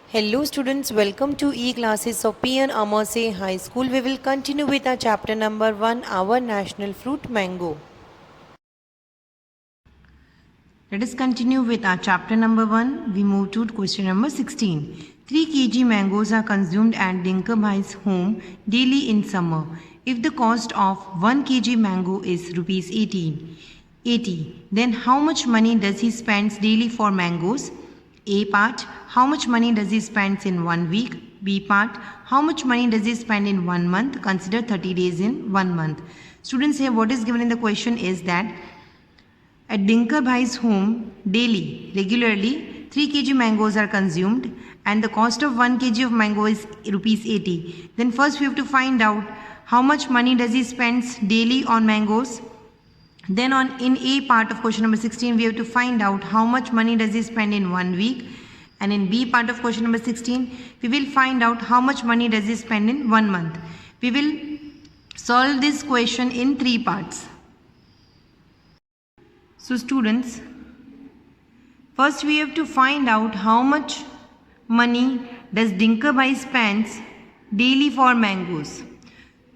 Hello students, welcome to e-classes of P.N. Amase High School. We will continue with our chapter number 1, our national fruit mango. Let us continue with our chapter number 1. We move to question number 16. 3 kg mangoes are consumed at Dinker Bhai's home daily in summer. If the cost of 1 kg mango is rupees 80, then how much money does he spend daily for mangoes? A part, how much money does he spend in 1 week? B part, how much money does he spend in 1 month? Consider 30 days in 1 month. Students, here what is given in the question is that at Dinker Bhai's home daily, regularly 3 kg mangoes are consumed and the cost of 1 kg of mango is rupees 80. Then first we have to find out how much money does he spend daily on mangoes. Then in A part of question number 16, we have to find out how much money does he spend in 1 week. And in B part of question number 16, we will find out how much money does he spend in 1 month. We will solve this question in 3 parts. So students, first we have to find out how much money does Dinker Bhai spends daily for mangoes.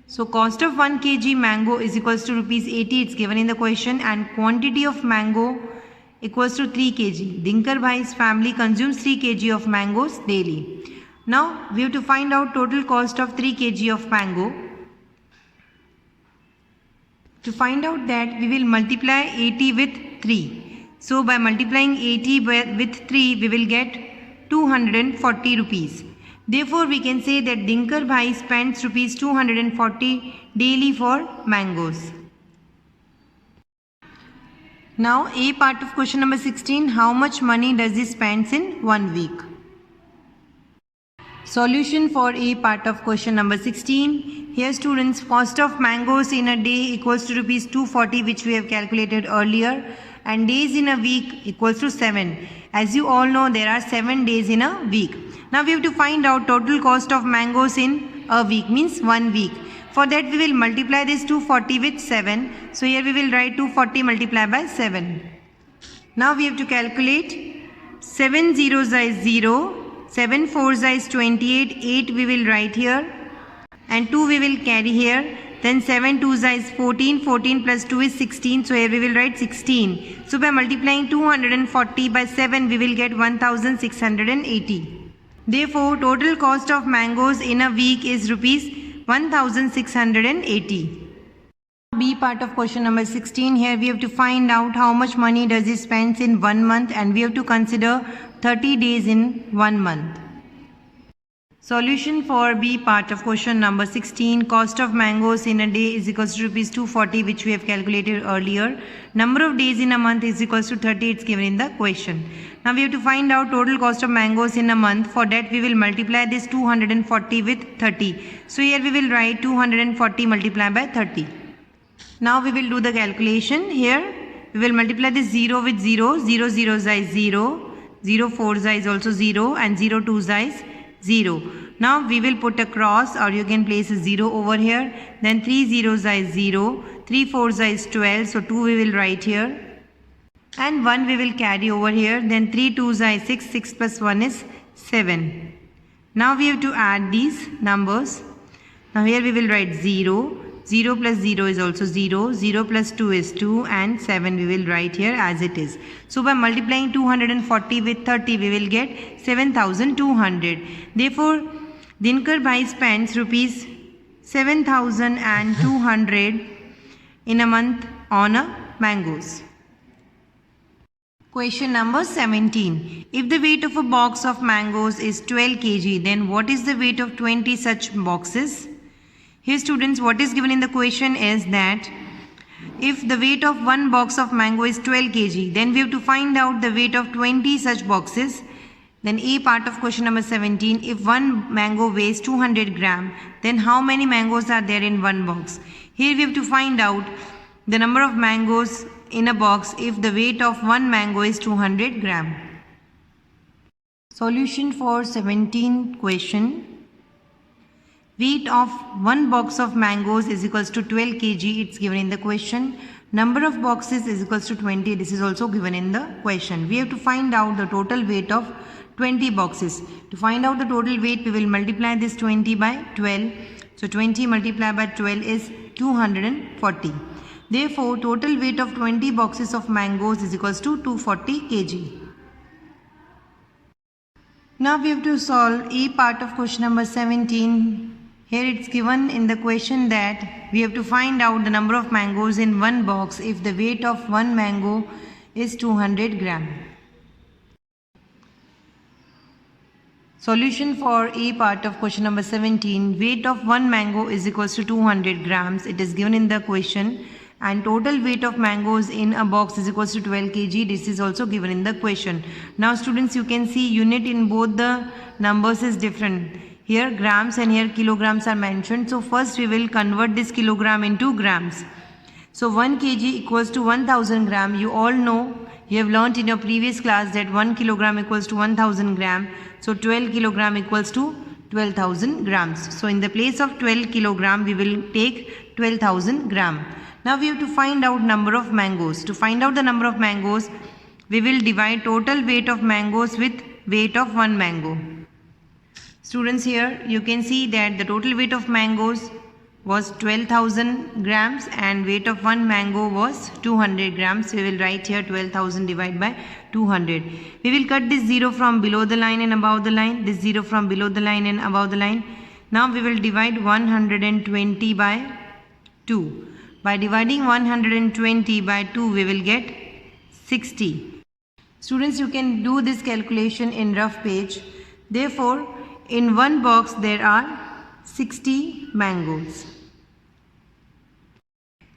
So cost of 1 kg mango is equals to rupees 80, it's given in the question, and quantity of mango equals to 3 kg. Dinker Bhai's family consumes 3 kg of mangoes daily. Now we have to find out total cost of 3 kg of mango. To find out that, we will multiply 80 with 3. So by multiplying 80 with 3, we will get 240 rupees. Therefore, we can say that Dinker Bhai spends rupees 240 daily for mangoes. Now, A part of question number 16, how much money does he spend in 1 week? Solution for A part of question number 16. Here students, cost of mangoes in a day equals to rupees 240, which we have calculated earlier, and days in a week equals to 7. As you all know, there are 7 days in a week. Now we have to find out total cost of mangoes in a week, means 1 week. For that we will multiply this 240 with 7. So here we will write 240 multiplied by 7. Now we have to calculate 7 zeros is 0, 7 fours is 28, 8 we will write here and 2 we will carry here. Then 7 twos is 14, 14 plus 2 is 16, so here we will write 16. So by multiplying 240 by 7 we will get 1680. Therefore, total cost of mangoes in a week is rupees 1680. B part of question number 16. Here we have to find out how much money does he spend in 1 month, and we have to consider 30 days in 1 month. Solution for B part of question number 16. Cost of mangoes in a day is equals to rupees 240, which we have calculated earlier. Number of days in a month is equals to 30. It's given in the question. Now we have to find out total cost of mangoes in a month. For that we will multiply this 240 with 30. So here we will write 240 multiplied by 30. Now we will do the calculation. Here we will multiply this 0 with 0. 0 0 is 0. 0 4 is also 0 and 0 2 is 0. Now we will put a cross, or you can place a 0 over here. Then 3 zeros is 0. 3 fours is 12. So 2 we will write here. And 1 we will carry over here. Then 3 twos is 6. 6 plus 1 is 7. Now we have to add these numbers. Now here we will write 0. 0 plus 0 is also 0. 0 plus 2 is 2. And 7 we will write here as it is. So by multiplying 240 with 30, we will get 7200. Therefore, Dinker Bhai spends rupees 7200 in a month on mangoes. Question number 17. If the weight of a box of mangoes is 12 kg, then what is the weight of 20 such boxes? Here students, what is given in the question is that if the weight of one box of mango is 12 kg, then we have to find out the weight of 20 such boxes. Then A part of question number 17. If one mango weighs 200 gram, then how many mangoes are there in one box? Here we have to find out the number of mangoes in a box if the weight of one mango is 200 gram. Solution for 17 question. Weight of one box of mangoes is equals to 12 kg. It's given in the question. Number of boxes is equals to 20. This is also given in the question. We have to find out the total weight of 20 boxes. To find out the total weight, we will multiply this 20 by 12. So 20 multiplied by 12 is 240. Therefore, total weight of 20 boxes of mangoes is equals to 240 kg. Now we have to solve A part of question number 17. Here it's given in the question that we have to find out the number of mangoes in one box if the weight of one mango is 200 gram. Solution for A part of question number 17. Weight of one mango is equals to 200 grams. It is given in the question. And total weight of mangoes in a box is equals to 12 kg. This is also given in the question. Now students, you can see unit in both the numbers is different. Here grams and here kilograms are mentioned. So first we will convert this kilogram into grams. So 1 kg equals to 1000 gram. You all know, you have learnt in your previous class that 1 kilogram equals to 1000 gram. So 12 kilogram equals to 12,000 grams. So in the place of 12 kilogram, we will take 12,000 gram. Now we have to find out number of mangoes. To find out the number of mangoes, we will divide total weight of mangoes with weight of one mango. Students, here you can see that the total weight of mangoes was 12,000 grams and weight of one mango was 200 grams. We will write here 12,000 divided by 200. We will cut this 0 from below the line and above the line, this 0 from below the line and above the line. Now we will divide 120 by 2. By dividing 120 by 2, we will get 60. Students, you can do this calculation in rough page. Therefore, in one box there are 60 mangoes.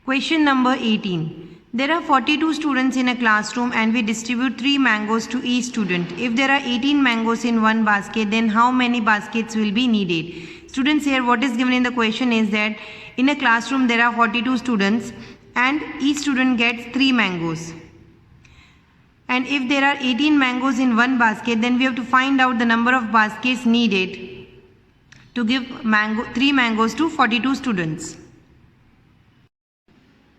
Question number 18. There are 42 students in a classroom and we distribute 3 mangoes to each student. If there are 18 mangoes in one basket, then how many baskets will be needed? Students, here what is given in the question is that in a classroom there are 42 students and each student gets 3 mangoes. And if there are 18 mangoes in one basket, then we have to find out the number of baskets needed to give 3 mangoes to 42 students.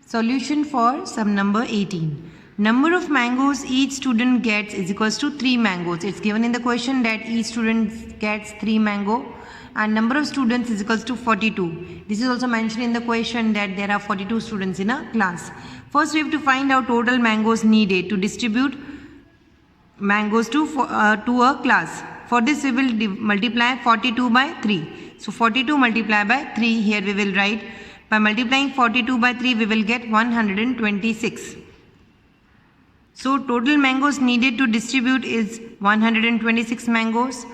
Solution for sum number 18. Number of mangoes each student gets is equals to 3 mangoes. It's given in the question that each student gets 3 mango and number of students is equals to 42. This is also mentioned in the question that there are 42 students in a class. First we have to find out total mangoes needed to distribute mangoes to a class. For this we will multiply 42 by 3. So 42 multiplied by 3, here we will write, by multiplying 42 by 3 we will get 126. So total mangoes needed to distribute is 126 mangoes.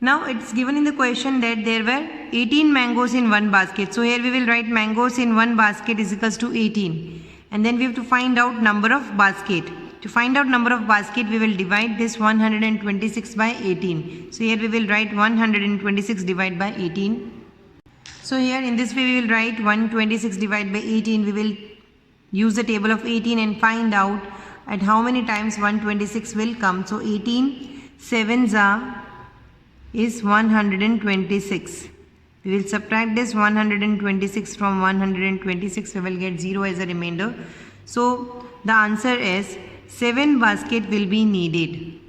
Now it's given in the question that there were 18 mangoes in one basket. So here we will write mangoes in one basket is equals to 18. And then we have to find out number of basket. To find out number of basket, we will divide this 126 by 18. So here we will write 126 divided by 18. So here in this way we will write 126 divided by 18. We will use the table of 18 and find out at how many times 126 will come. So 18 sevens is 126. We will subtract this 126 from 126. We will get 0 as a remainder. So the answer is 7 baskets will be needed.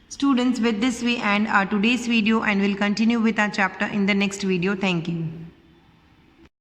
Students, with this we end our today's video and will continue with our chapter in the next video. Thank you.